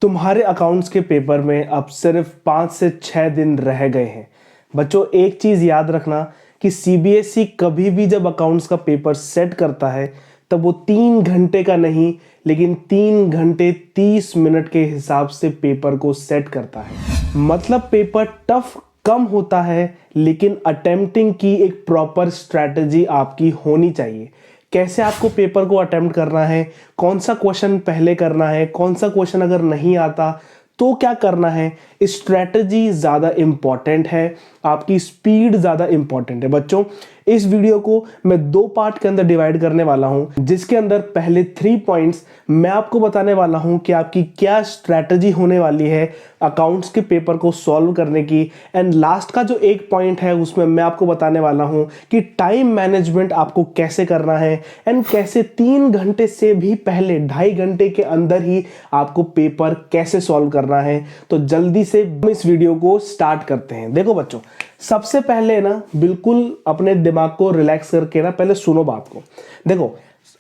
तुम्हारे अकाउंट्स के पेपर में अब सिर्फ 5 से 6 दिन रह गए हैं। बच्चों, एक चीज़ याद रखना कि सीबीएसई कभी भी जब अकाउंट्स का पेपर सेट करता है तब वो 3 घंटे का नहीं, लेकिन 3 घंटे 30 मिनट के हिसाब से पेपर को सेट करता है। मतलब पेपर टफ कम होता है, लेकिन अटेम्प्टिंग की एक प्रॉपर स्ट्रैटेजी आपकी होनी चाहिए। कैसे आपको पेपर को अटेम्प्ट करना है, कौन सा क्वेश्चन पहले करना है, कौन सा क्वेश्चन अगर नहीं आता तो क्या करना है, स्ट्रैटेजी ज़्यादा इंपॉर्टेंट है, आपकी स्पीड ज़्यादा इंपॉर्टेंट है। बच्चों, इस वीडियो को मैं 2 पार्ट के अंदर डिवाइड करने वाला हूं, जिसके अंदर पहले 3 पॉइंट्स मैं आपको बताने वाला हूं कि आपकी क्या स्ट्रैटेजी होने वाली है अकाउंट्स के पेपर को सॉल्व करने की। एंड लास्ट का जो एक पॉइंट है उसमें मैं आपको बताने वाला हूं कि टाइम मैनेजमेंट आपको कैसे करना है एंड कैसे 3 घंटे से भी पहले 2.5 घंटे के अंदर ही आपको पेपर कैसे सॉल्व करना है। तो जल्दी से इस वीडियो को स्टार्ट करते हैं। देखो बच्चों, सबसे पहले ना बिल्कुल अपने दिमाग को रिलैक्स करके ना पहले सुनो बात को। देखो,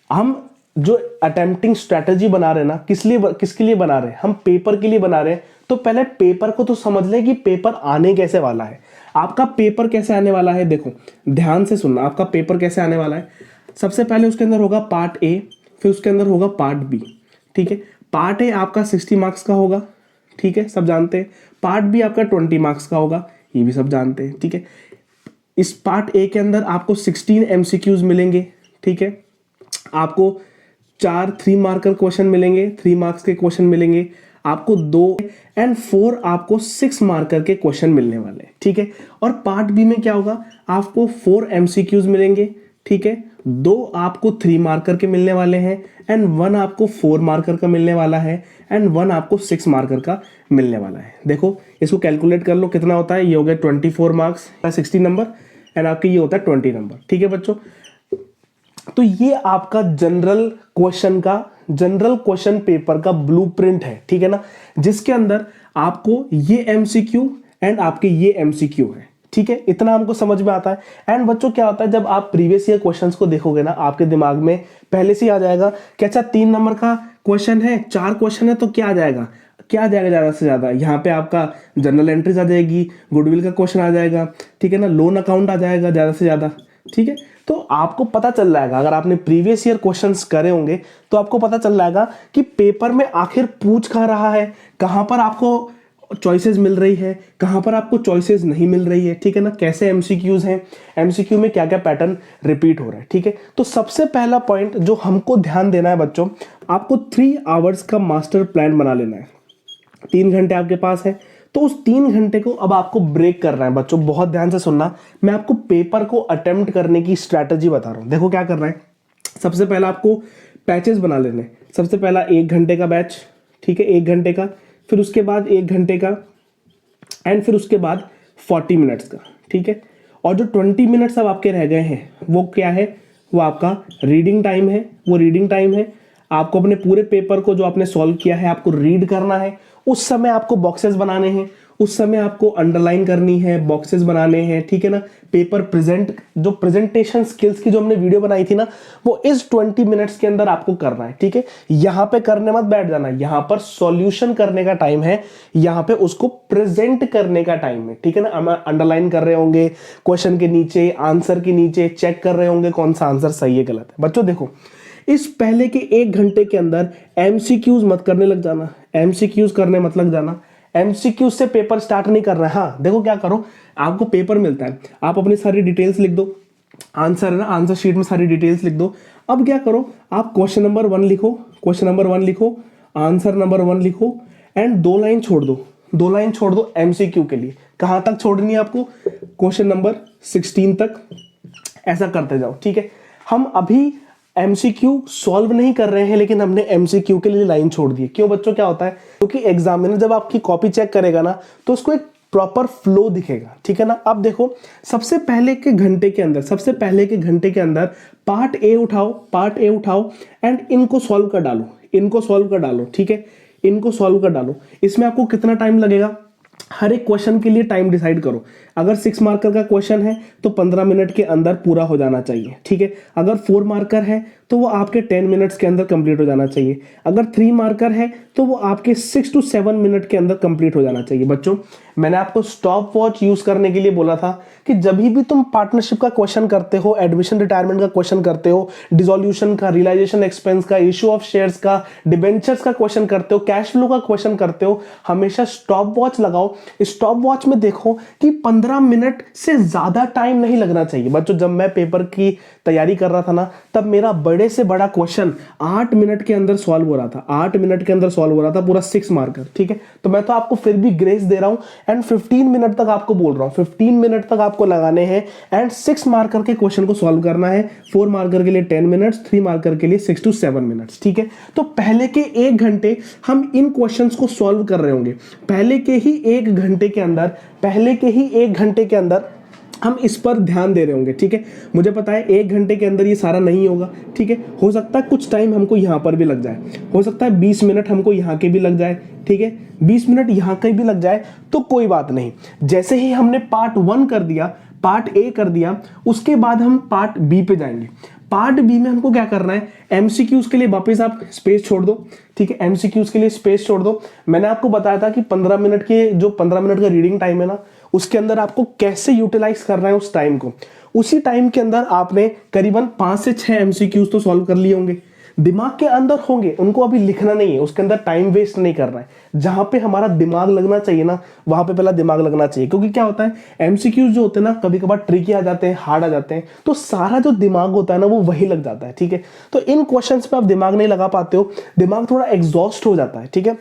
हम जो अटेम्प्टिंग स्ट्रेटजी बना रहे हैं ना, किसके लिए बना रहे हैं? हम पेपर के लिए बना रहे हैं। तो पहले पेपर को तो समझ ले कि पेपर आने कैसे वाला है। आपका पेपर कैसे आने वाला है, देखो ध्यान से सुनना। आपका पेपर कैसे आने वाला है, सबसे पहले उसके अंदर होगा पार्ट ए, फिर उसके अंदर होगा पार्ट बी। ठीक है, पार्ट ए आपका 60 मार्क्स का होगा, ठीक है, सब जानते हैं। पार्ट बी आपका 20 मार्क्स का होगा, ये भी सब जानते हैं। ठीक है, इस पार्ट ए के अंदर आपको 16 एमसीक्यूज मिलेंगे। ठीक है, आपको 4 3 मार्कर क्वेश्चन मिलेंगे, 3 मार्क्स के क्वेश्चन मिलेंगे। आपको 2 एंड 4 आपको 6 मार्कर के क्वेश्चन मिलने वाले हैं। ठीक है, और पार्ट बी में क्या होगा, आपको 4 एमसीक्यूज मिलेंगे। ठीक है, 2 आपको 3 मार्कर के मिलने वाले हैं एंड 1 आपको 4 मार्कर का मिलने वाला है एंड 1 आपको 6 मार्कर का मिलने वाला है। देखो, इसको कैलकुलेट कर लो कितना होता है। ये हो गया 24 मार्क्स का 60 नंबर एंड आपके ये होता है 20 नंबर। ठीक है बच्चों, तो ये आपका जनरल क्वेश्चन पेपर का ब्लूप्रिंट है। ठीक है ना, जिसके अंदर आपको ये एमसीक्यू एंड आपके ये एमसीक्यू है। ठीक है, इतना हमको समझ में आता है। एंड बच्चों, क्या होता है जब आप प्रीवियस ईयर क्वेश्चंस को देखोगे ना, आपके दिमाग में पहले से ही आ जाएगा कि अच्छा 3 नंबर का क्वेश्चन है, 4 क्वेश्चन है, तो क्या आ जाएगा ज्यादा से ज्यादा। यहाँ पे आपका जनरल एंट्रीज आ जाएगी, गुडविल का क्वेश्चन आ जाएगा, ठीक है ना, लोन अकाउंट आ जाएगा ज्यादा से ज्यादा। ठीक है, तो आपको पता चल जाएगा, अगर आपने प्रीवियस ईयर क्वेश्चंस करे होंगे तो आपको पता चल जाएगा कि पेपर में आखिर पूछ कहाँ रहा है, कहाँ पर आपको चॉइसेस मिल रही है, कहाँ पर आपको चॉइसेस नहीं मिल रही है। ठीक है ना, कैसे एमसीक्यूज हैं, एमसीक्यू में क्या क्या पैटर्न रिपीट हो रहा है। ठीक है, तो सबसे पहला पॉइंट जो हमको ध्यान देना है बच्चों, आपको 3 आवर्स का मास्टर प्लान बना लेना है। 3 घंटे आपके पास है, तो उस 3 घंटे को अब आपको ब्रेक करना है। बच्चों बहुत ध्यान से सुनना, मैं आपको पेपर को अटेम्प्ट करने की स्ट्रैटेजी बता रहा हूं। देखो क्या करना है, सबसे पहला आपको पैचेस बना लेने। सबसे पहला 1 घंटे का बैच, ठीक है, 1 घंटे का, फिर उसके बाद 1 घंटे का एंड फिर उसके बाद 40 मिनट्स का। ठीक है, और जो 20 मिनट्स अब आपके रह गए हैं वो क्या है, वो आपका रीडिंग टाइम है। वो रीडिंग टाइम है, आपको अपने पूरे पेपर को जो आपने सॉल्व किया है आपको रीड करना है। उस समय आपको बॉक्सेस बनाने हैं, उस समय आपको अंडरलाइन करनी है, बॉक्सेस बनाने हैं। ठीक है ना, पेपर जो प्रेजेंटेशन स्किल्स की जो हमने वीडियो बनाई थी ना, वो इस 20 मिनट्स के अंदर आपको करना है। ठीक है, यहां पे करने मत बैठ जाना, यहां पर सॉल्यूशन करने का टाइम है, यहां पे उसको प्रेजेंट करने का टाइम है। ठीक है ना, हम अंडरलाइन कर रहे होंगे क्वेश्चन के नीचे, आंसर के नीचे चेक कर रहे होंगे कौन सा आंसर सही है गलत है। बच्चों देखो, इस पहले के 1 घंटे के अंदर एमसीक्यूज मत करने लग जाना, एमसीक्यूज करने मत लग जाना। एमसीक्यूज से पेपर स्टार्ट नहीं कर रहा है। हाँ देखो क्या करो, आपको पेपर मिलता है, आप अपनी सारी डिटेल्स लिख दो, आंसर है ना, आंसर शीट में सारी डिटेल्स लिख दो। अब क्या करो, आप क्वेश्चन नंबर 1 लिखो, आंसर नंबर 1 लिखो एंड 2 लाइन छोड़ दो, 2 लाइन छोड़ दो एमसीक्यू के लिए। कहां तक छोड़नी है आपको, क्वेश्चन नंबर 16 तक। ऐसा करते जाओ। ठीक है, हम अभी एमसीक्यू सॉल्व नहीं कर रहे हैं, लेकिन हमने एमसीक्यू के लिए लाइन छोड़ दी। क्यों बच्चों, क्या होता है, क्योंकि एग्जामिनर जब आपकी कॉपी चेक करेगा ना तो उसको एक प्रॉपर फ्लो दिखेगा। ठीक है ना, अब देखो सबसे पहले के घंटे के अंदर पार्ट ए उठाओ एंड इनको सॉल्व कर डालो, ठीक है, इनको सॉल्व कर डालो। इसमें आपको कितना टाइम लगेगा, हर एक क्वेश्चन के लिए टाइम डिसाइड करो। अगर 6 मार्कर का क्वेश्चन है तो 15 मिनट के अंदर पूरा हो जाना चाहिए, ठीक है। अगर 4 मार्कर है तो वो आपके 10 मिनट्स के अंदर कंप्लीट हो जाना चाहिए। अगर 3 मार्कर है तो वो आपके 6 to 7 मिनट के अंदर कंप्लीट हो जाना चाहिए। बच्चों, मैंने आपको स्टॉप वॉच यूज करने के लिए बोला था कि जब भी तुम पार्टनरशिप का क्वेश्चन करते हो, एडमिशन रिटायरमेंट का क्वेश्चन करते हो, डिसोल्यूशन का, रियलाइजेशन एक्सपेंस का, इश्यू ऑफ शेयर्स का, डिबेंचर्स का क्वेश्चन करते हो, कैश फ्लो का क्वेश्चन करते हो, हमेशा स्टॉप वॉच लगाओ। स्टॉप वॉच में देखो कि 15 मिनट से ज्यादा टाइम नहीं लगना चाहिए। बच्चों, जब मैं पेपर की तैयारी कर रहा था ना, तब मेरा बड़े से बड़ा क्वेश्चन 8 मिनट के अंदर सॉल्व हो रहा था। 8 मिनट के अंदर सॉल्व हो रहा था, पूरा 6 मार्कर, ठीक है। तो मैं तो आपको फिर भी ग्रेस दे रहा हूं एंड 15 मिनट तक आपको बोल रहा हूं, 15 मिनट तक आपको लगाने हैं एंड 6 मार्कर के क्वेश्चन को सॉल्व करना है। 4 मार्कर के लिए 10 मिनट्स, 3 मार्कर के लिए 6 to 7 मिनट्स, ठीक है। तो पहले के 1 घंटे हम इन क्वेश्चंस को सॉल्व कर रहे होंगे। पहले के ही 1 घंटे के अंदर हम इस पर ध्यान दे रहे होंगे, ठीक है। मुझे पता है 1 घंटे के अंदर ये सारा नहीं होगा, ठीक है। हो सकता है कुछ टाइम हमको यहाँ पर भी लग जाए, हो सकता है 20 मिनट हमको यहाँ के भी लग जाए, ठीक है। 20 मिनट यहाँ के भी लग जाए तो कोई बात नहीं। जैसे ही हमने पार्ट 1 कर दिया, पार्ट ए कर दिया, उसके बाद हम पार्ट बी पे जाएंगे। पार्ट बी में हमको क्या करना है, एमसीक्यूज के लिए वापस आप स्पेस छोड़ दो, ठीक है। एमसीक्यूज के लिए स्पेस छोड़ दो। मैंने आपको बताया था कि 15 मिनट का रीडिंग टाइम है ना, उसके अंदर आपको कैसे यूटिलाइज करना है उस टाइम को। उसी टाइम के अंदर आपने करीबन 5 से 6 एमसीक्यूज तो सॉल्व कर लिए होंगे, दिमाग के अंदर होंगे, उनको अभी लिखना नहीं है, उसके अंदर टाइम वेस्ट नहीं करना है। जहां पे हमारा दिमाग लगना चाहिए ना, वहां पे पहला दिमाग लगना चाहिए। क्योंकि क्या होता है, एमसीक्यूज जो होते हैं ना, कभी कभार ट्रिकी आ जाते हैं, हार्ड आ जाते हैं, तो सारा जो दिमाग होता है ना, वो वही लग जाता है, ठीक है। तो इन क्वेश्चंस पे आप दिमाग नहीं लगा पाते हो, दिमाग थोड़ा एग्जॉस्ट हो जाता है, ठीक है।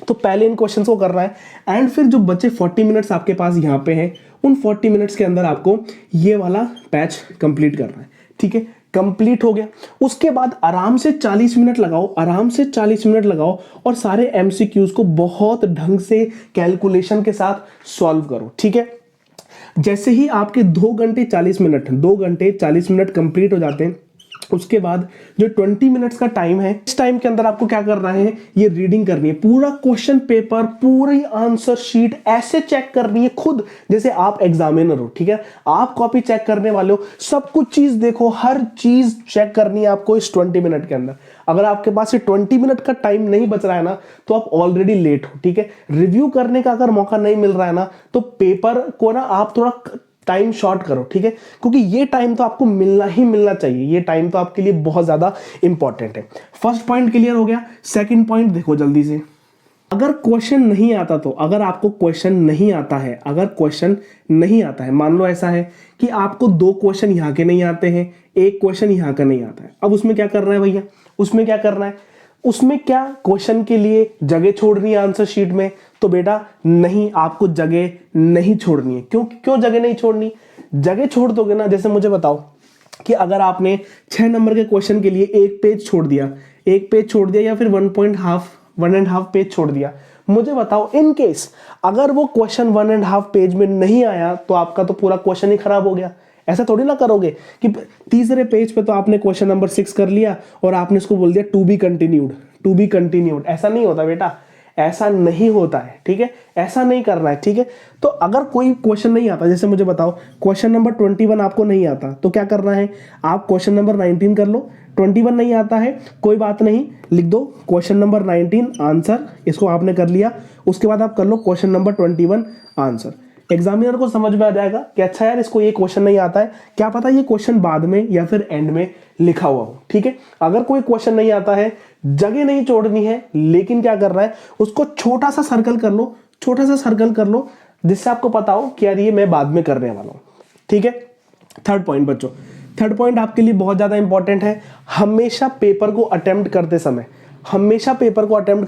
तो पहले इन क्वेश्चंस को करना है एंड फिर जो बचे 40 मिनट्स आपके पास यहाँ पे हैं, उन 40 मिनट्स के अंदर आपको ये वाला पैच कंप्लीट करना है, ठीक है। कंप्लीट हो गया, उसके बाद आराम से 40 मिनट लगाओ, आराम से 40 मिनट लगाओ और सारे एमसीक्यूज को बहुत ढंग से कैलकुलेशन के साथ सॉल्व करो, ठीक है। जैसे ही आपके 2 घंटे 40 मिनट कंप्लीट हो जाते हैं, उसके बाद जो 20 मिनट्स का टाइम है, इस टाइम के अंदर आपको क्या करना है, ये रीडिंग करनी है। पूरा क्वेश्चन पेपर, पूरी आंसर शीट ऐसे चेक करनी है खुद जैसे आप एग्जामिनर हो, ठीक है। आप कॉपी चेक करने वाले हो, सब कुछ चीज देखो, हर चीज चेक करनी है आपको इस 20 मिनट के अंदर। अगर आपके पास ये 20 मिनट का टाइम नहीं बच रहा है ना, तो आप ऑलरेडी लेट हो, ठीक है। रिव्यू करने का अगर मौका नहीं मिल रहा है ना, तो पेपर को ना आप थोड़ा टाइम शॉर्ट करो, ठीक है। क्योंकि ये टाइम तो आपको मिलना ही मिलना चाहिए, ये टाइम तो आपके लिए बहुत ज्यादा इंपॉर्टेंट है। फर्स्ट पॉइंट क्लियर हो गया। सेकंड पॉइंट देखो जल्दी से। अगर क्वेश्चन नहीं आता तो, अगर आपको क्वेश्चन नहीं आता है, अगर क्वेश्चन नहीं आता है, मान लो ऐसा है कि आपको 2 क्वेश्चन यहाँ के नहीं आते हैं, 1 क्वेश्चन यहाँ का नहीं आता है, अब उसमें क्या करना है भैया, उसमें क्या करना है, उसमें क्या क्वेश्चन के लिए जगह छोड़नी है आंसर शीट में? तो बेटा नहीं, आपको जगह नहीं छोड़नी है। क्यों जगह नहीं छोड़नी? जगह छोड़ दोगे ना, जैसे मुझे बताओ कि अगर आपने 6 नंबर के क्वेश्चन के लिए 1 पेज छोड़ दिया, 1 पेज छोड़ दिया या फिर 1.5 पेज छोड़ दिया, मुझे बताओ इन केस अगर वो क्वेश्चन 1.5 पेज में नहीं आया तो आपका तो पूरा क्वेश्चन ही खराब हो गया। ऐसा थोड़ी ना करोगे कि तीसरे पेज पे तो आपने क्वेश्चन नंबर 6 कर लिया और आपने इसको बोल दिया टू बी कंटिन्यूड। ऐसा नहीं होता बेटा, ऐसा नहीं होता है, ठीक है। ऐसा नहीं करना है, ठीक है। तो अगर कोई क्वेश्चन नहीं आता, जैसे मुझे बताओ क्वेश्चन नंबर 21 आपको नहीं आता, तो क्या करना है, आप क्वेश्चन नंबर 19 कर लो। 21 नहीं आता है, कोई बात नहीं, लिख दो क्वेश्चन नंबर 19 आंसर, इसको आपने कर लिया। उसके बाद आप कर लो क्वेश्चन नंबर 21 आंसर। एग्जामिनर को समझ में आ जाएगा कि अच्छा यार इसको ये क्वेश्चन नहीं आता है, क्या पता ये क्वेश्चन बाद में या फिर एंड में लिखा हुआ हो, ठीक है। अगर कोई क्वेश्चन नहीं आता है, जगह नहीं छोड़नी है, लेकिन क्या करना है, उसको छोटा सा सर्कल कर लो, जिससे आपको पता हो कि यार ये मैं बाद में करने वाला हूं, ठीक है। थर्ड पॉइंट बच्चों, थर्ड पॉइंट आपके लिए बहुत ज्यादा इंपॉर्टेंट है। हमेशा पेपर को अटेम्प्ट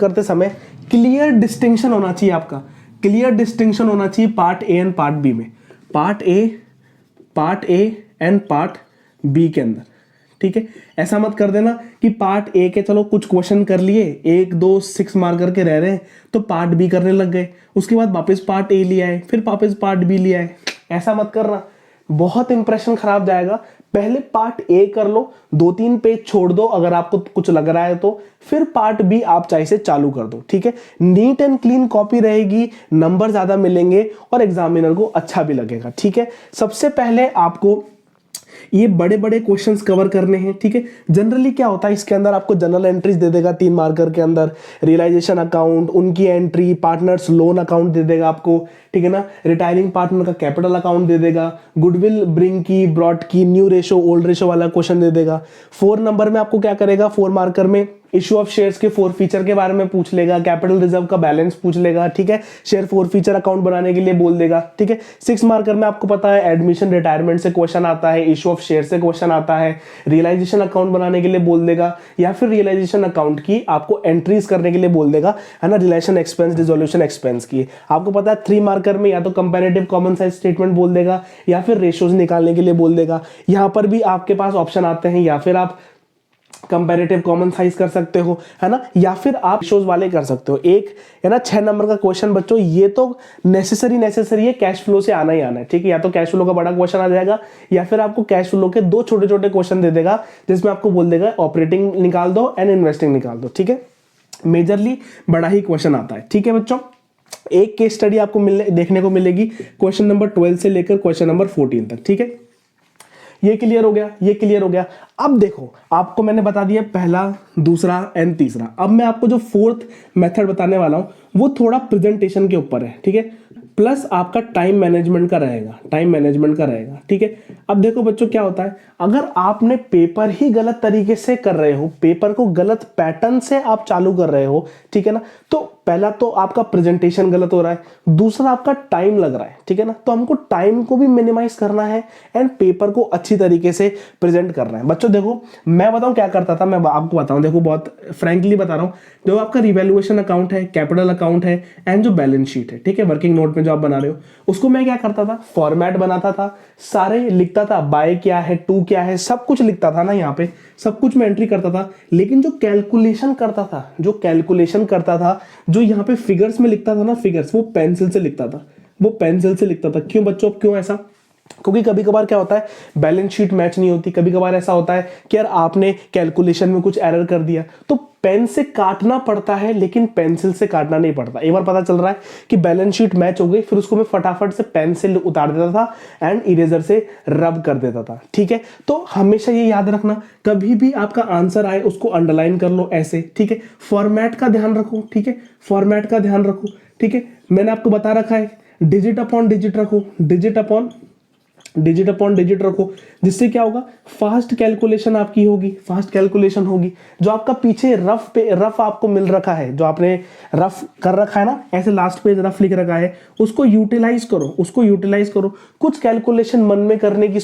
करते समय क्लियर डिस्टिंक्शन होना चाहिए आपका, क्लियर डिस्टिंक्शन होना चाहिए part A and part B में, part A and part B के अंदर, ठीक है। ऐसा मत कर देना कि पार्ट ए के चलो कुछ क्वेश्चन कर लिए, 1 2 6 मार्कर के रह रहे हैं, तो पार्ट बी करने लग गए, उसके बाद वापस पार्ट ए लिया है, फिर वापस पार्ट बी लिया है। ऐसा मत करना, बहुत इंप्रेशन खराब जाएगा। पहले पार्ट ए कर लो, 2-3 पेज छोड़ दो अगर आपको कुछ लग रहा है तो, फिर पार्ट बी आप चाहे से चालू कर दो, ठीक है। नीट एंड क्लीन कॉपी रहेगी, नंबर ज्यादा मिलेंगे और एग्जामिनर को अच्छा भी लगेगा, ठीक है। सबसे पहले आपको ये बड़े बड़े क्वेश्चंस कवर करने हैं, ठीक है। जनरली क्या होता है इसके अंदर आपको जनरल एंट्रीज दे देगा 3 मार्कर के अंदर, रियलाइजेशन अकाउंट, उनकी एंट्री, पार्टनर्स लोन अकाउंट दे देगा आपको, ठीक है ना। रिटायरिंग पार्टनर का कैपिटल अकाउंट दे देगा, गुडविल ब्रिंग की, ब्रॉट की, न्यू रेशो, ओल्ड रेशो वाला क्वेश्चन दे देगा। 4 नंबर में आपको क्या करेगा, 4 मार्कर में इशू ऑफ शेयर्स के 4 फीचर के बारे में पूछ लेगा, कैपिटल रिजर्व का बैलेंस पूछ लेगा, ठीक है। शेयर 4 फीचर अकाउंट बनाने के लिए बोल देगा, ठीक है। 6 मार्कर में आपको पता है एडमिशन रिटायरमेंट से क्वेश्चन आता है, इशू ऑफ शेयर से क्वेश्चन आता है, रियलाइजेशन अकाउंट बनाने के लिए बोल देगा, या फिर रियलाइजेशन अकाउंट की आपको एंट्रीज करने के लिए बोल देगा, है ना, रिलेशन एक्सपेंस, डिसोल्यूशन एक्सपेंस की। आपको पता है 3 मार्कर में या तो कंपैरेटिव कॉमन साइज स्टेटमेंट बोल देगा या फिर रेशियोज निकालने के लिए बोल देगा। यहां पर भी आपके पास ऑप्शन आते हैं, या फिर आप कंपैरेटिव कॉमन साइज कर सकते हो, है ना, या फिर आप शोज वाले कर सकते हो। एक है ना 6 नंबर का क्वेश्चन बच्चों, ये तो नेसेसरी है, कैश फ्लो से आना ही आना है, ठीक है। या तो कैश फ्लो का बड़ा क्वेश्चन आ जाएगा या फिर आपको कैश फ्लो के 2 छोटे छोटे क्वेश्चन दे देगा जिसमें आपको बोल देगा ऑपरेटिंग निकाल दो एंड इन्वेस्टिंग निकाल दो, ठीक है। मेजरली बड़ा ही क्वेश्चन आता है, ठीक है बच्चों। एक केस स्टडी आपको देखने को मिलेगी क्वेश्चन नंबर 12 से लेकर क्वेश्चन नंबर 14 तक, ठीक है। ये क्लियर हो गया, ये क्लियर हो गया। अब देखो आपको मैंने बता दिया पहला, दूसरा एंड तीसरा। अब मैं आपको जो 4th मेथड बताने वाला हूं वो थोड़ा प्रेजेंटेशन के ऊपर है, ठीक है, प्लस आपका टाइम मैनेजमेंट का रहेगा, ठीक है। अब देखो बच्चों क्या होता है, अगर आपने पेपर ही गलत तरीके से कर रहे हो, पेपर को गलत पैटर्न से आप चालू कर रहे हो, ठीक है ना, तो पहला तो आपका प्रेजेंटेशन गलत हो रहा है, दूसरा आपका टाइम लग रहा है, ठीक है ना। तो हमको टाइम को भी मिनिमाइज करना है एंड पेपर को अच्छी तरीके से प्रेजेंट करना है। बच्चों देखो मैं बताऊं क्या करता था, मैं आपको बताऊं, देखो बहुत फ्रैंकली बता रहा हूं। जो आपका रिवैल्यूएशन अकाउंट है, कैपिटल अकाउंट है एंड जो बैलेंस शीट है, ठीक है, वर्किंग नोट में जो आप बना रहे हो, उसको मैं क्या करता था, फॉर्मेट बनाता था, सारे लिखता था, बाय क्या है, टू क्या है, सब कुछ लिखता था ना, यहाँ पे सब कुछ मैं एंट्री करता था। लेकिन जो कैलकुलेशन करता था, जो यहाँ पे फिगर्स में लिखता था ना, फिगर्स वो पेंसिल से लिखता था, क्यों बच्चों, क्यों ऐसा, क्योंकि कभी कभार क्या होता है बैलेंस शीट मैच नहीं होती, कभी कभार ऐसा होता है कि यार आपने कैलकुलेशन में कुछ एरर कर दिया, तो पेन से काटना पड़ता है लेकिन पेंसिल से काटना नहीं पड़ता। एक बार पता चल रहा है कि बैलेंस शीट मैच हो गई, फिर उसको मैं फटाफट से पेन से उतार देता था एंड इरेजर से रब कर देता था, ठीक है। तो हमेशा ये याद रखना, कभी भी आपका आंसर आए उसको अंडरलाइन कर लो ऐसे, ठीक है। फॉर्मेट का ध्यान रखो, ठीक है, फॉर्मेट का ध्यान रखो, ठीक है। मैंने आपको बता रखा है डिजिट अपॉन डिजिट रखो, डिजिट अपॉन डिजिट रखो, जिससे क्या होगा, फास्ट कैलकुलेशन आपकी होगी, फास्ट कैलकुलेशन होगी। जो आपका पीछे रफ आपको मिल रखा है, जो आपने रफ कर रखा है ना, ऐसे लास्ट पेज रफ लिख रखा है, उसको यूटिलाइज करो, कुछ कैलकुलेशन मन में करने की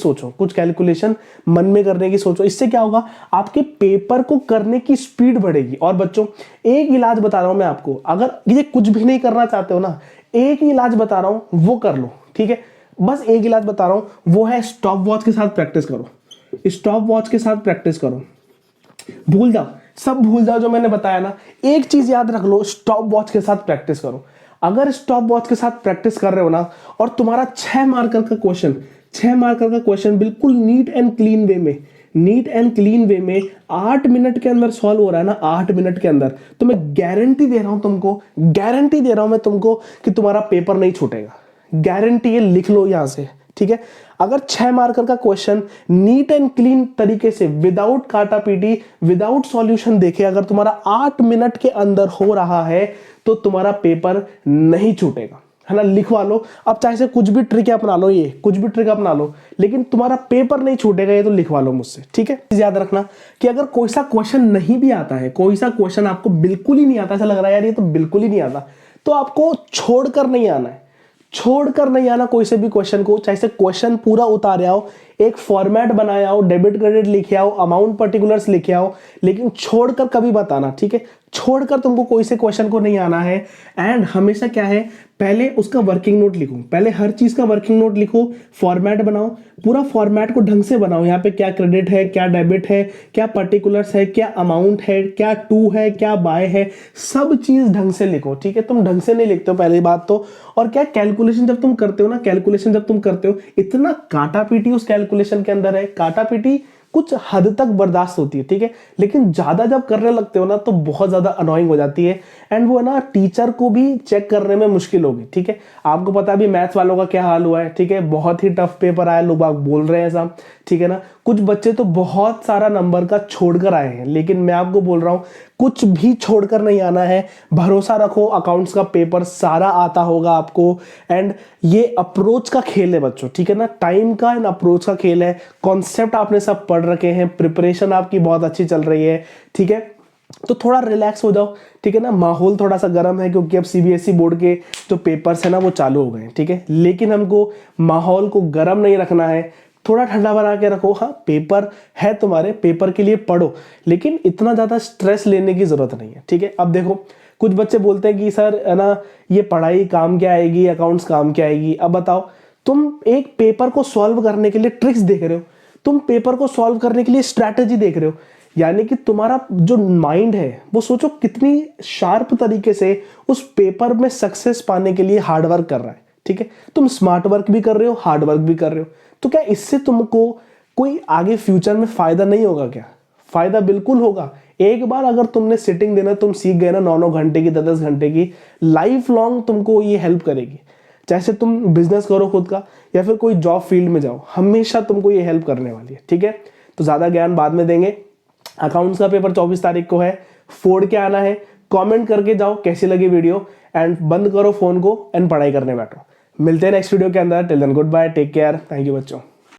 सोचो, इससे क्या होगा, आपके पेपर को करने की स्पीड बढ़ेगी। और बच्चों एक इलाज बता रहा हूं मैं आपको, अगर ये कुछ भी नहीं करना चाहते हो ना, एक ही इलाज बता रहा हूं वो कर लो, ठीक है। बस एक इलाज बता रहा हूं, वो है स्टॉप वॉच के साथ प्रैक्टिस करो, भूल जाओ जो मैंने बताया ना, एक चीज याद रख लो, स्टॉप वॉच के साथ प्रैक्टिस करो। अगर स्टॉप वॉच के साथ प्रैक्टिस कर रहे हो ना, और तुम्हारा 6 मार्कर का क्वेश्चन बिल्कुल नीट एंड क्लीन वे में 8 मिनट के अंदर सॉल्व हो रहा है ना, 8 मिनट के अंदर, तो मैं गारंटी दे रहा हूं तुमको कि तुम्हारा पेपर नहीं छूटेगा, गारंटी है, लिख लो यहां से, ठीक है। अगर 6 मार्कर का क्वेश्चन नीट एंड क्लीन तरीके से विदाउट काटा पीटी, विदाउट सॉल्यूशन देखे, अगर तुम्हारा 8 मिनट के अंदर हो रहा है तो तुम्हारा पेपर नहीं छूटेगा, है ना, लिखवा लो। अब चाहे से कुछ भी ट्रिक अपना लो, लेकिन तुम्हारा पेपर नहीं छूटेगा, ये तो लिखवा लो मुझसे, ठीक है। याद रखना कि अगर कोई सा क्वेश्चन नहीं भी आता है, कोई सा क्वेश्चन आपको बिल्कुल ही नहीं आता, ऐसा लग रहा है यार ये तो बिल्कुल ही नहीं आता, तो आपको छोड़कर नहीं आना कोई से भी क्वेश्चन को, चाहे से क्वेश्चन पूरा उतारे आओ, एक फॉर्मेट बनाया हो, डेबिट क्रेडिट लिखे आओ, अमाउंट पर्टिकुलर्स लिखे आओ, लेकिन छोड़कर कभी मत आना, ठीक है। छोड़कर तुमको कोई से क्वेश्चन को नहीं आना है। एंड हमेशा क्या है, पहले उसका वर्किंग नोट लिखो, पहले हर चीज का वर्किंग नोट लिखो, फॉर्मेट बनाओ, पूरा फॉर्मेट को ढंग से बनाओ। यहाँ पे क्या क्रेडिट है, क्या डेबिट है, क्या पर्टिकुलर्स है, क्या अमाउंट है, क्या टू है, क्या बाय है, सब चीज ढंग से लिखो, ठीक है। तुम ढंग से नहीं लिखते हो पहली बात तो, और क्या कैलकुलेशन जब तुम करते हो, इतना काटा पीटी उस कैलकुलेशन के अंदर है, काटा पीटी कुछ हद तक बर्दाश्त होती है, ठीक है, लेकिन ज्यादा जब करने लगते हो ना तो बहुत ज्यादा अनोइंग हो जाती है एंड वो है ना टीचर को भी चेक करने में मुश्किल होगी, ठीक है। आपको पता है अभी मैथ्स वालों का क्या हाल हुआ है, ठीक है, बहुत ही टफ पेपर आया, लोग आप बोल रहे हैं सब, ठीक है ना। कुछ बच्चे तो बहुत सारा नंबर का छोड़कर आए हैं, लेकिन मैं आपको बोल रहा हूं कुछ भी छोड़कर नहीं आना है, भरोसा रखो, अकाउंट्स का पेपर सारा आता होगा आपको। एंड ये अप्रोच का खेल है बच्चों, ठीक है ना, टाइम का एंड अप्रोच का खेल है। कॉन्सेप्ट आपने सब पढ़ रखे हैं, प्रिपरेशन आपकी बहुत अच्छी चल रही है, ठीक है, तो थोड़ा रिलैक्स हो जाओ, ठीक है ना। माहौल थोड़ा सा गर्म है क्योंकि अब सीबीएसई बोर्ड के जो पेपर्स है ना वो चालू हो गए हैं, ठीक है, लेकिन हमको माहौल को गर्म नहीं रखना है, थोड़ा ठंडा बना के रखो। हाँ पेपर है तुम्हारे, पेपर के लिए पढ़ो, लेकिन इतना ज्यादा स्ट्रेस लेने की जरूरत नहीं है, ठीक है। अब देखो कुछ बच्चे बोलते हैं कि सर है ना ये पढ़ाई काम क्या आएगी, अकाउंट्स काम क्या आएगी। अब बताओ, तुम एक पेपर को सॉल्व करने के लिए ट्रिक्स देख रहे हो, तुम पेपर को सॉल्व करने के लिए स्ट्रैटेजी देख रहे हो, यानी कि तुम्हारा जो माइंड है वो सोचो कितनी शार्प तरीके से उस पेपर में सक्सेस पाने के लिए हार्डवर्क कर रहा है, ठीक है। तुम स्मार्ट वर्क भी कर रहे हो, हार्ड वर्क भी कर रहे हो, तो क्या इससे तुमको कोई आगे फ्यूचर में फायदा नहीं होगा क्या? फायदा बिल्कुल होगा। एक बार अगर तुमने सिटिंग देना तुम सीख गए ना 9-9 घंटे की, 10-10 घंटे की, लाइफ लॉन्ग तुमको ये हेल्प करेगी। चाहे तुम बिजनेस करो खुद का या फिर कोई जॉब फील्ड में जाओ, हमेशा तुमको ये हेल्प करने वाली है, ठीक है। तो ज्यादा ज्ञान बाद में देंगे। अकाउंट्स का पेपर 24 तारीख को है, फोड़ के आना है, कमेंट करके जाओ कैसी लगी वीडियो, एंड बंद करो फोन को एंड पढ़ाई करने बैठो। मिलते हैं नेक्स्ट वीडियो के अंदर। Till then goodbye, take care, thank you बच्चों।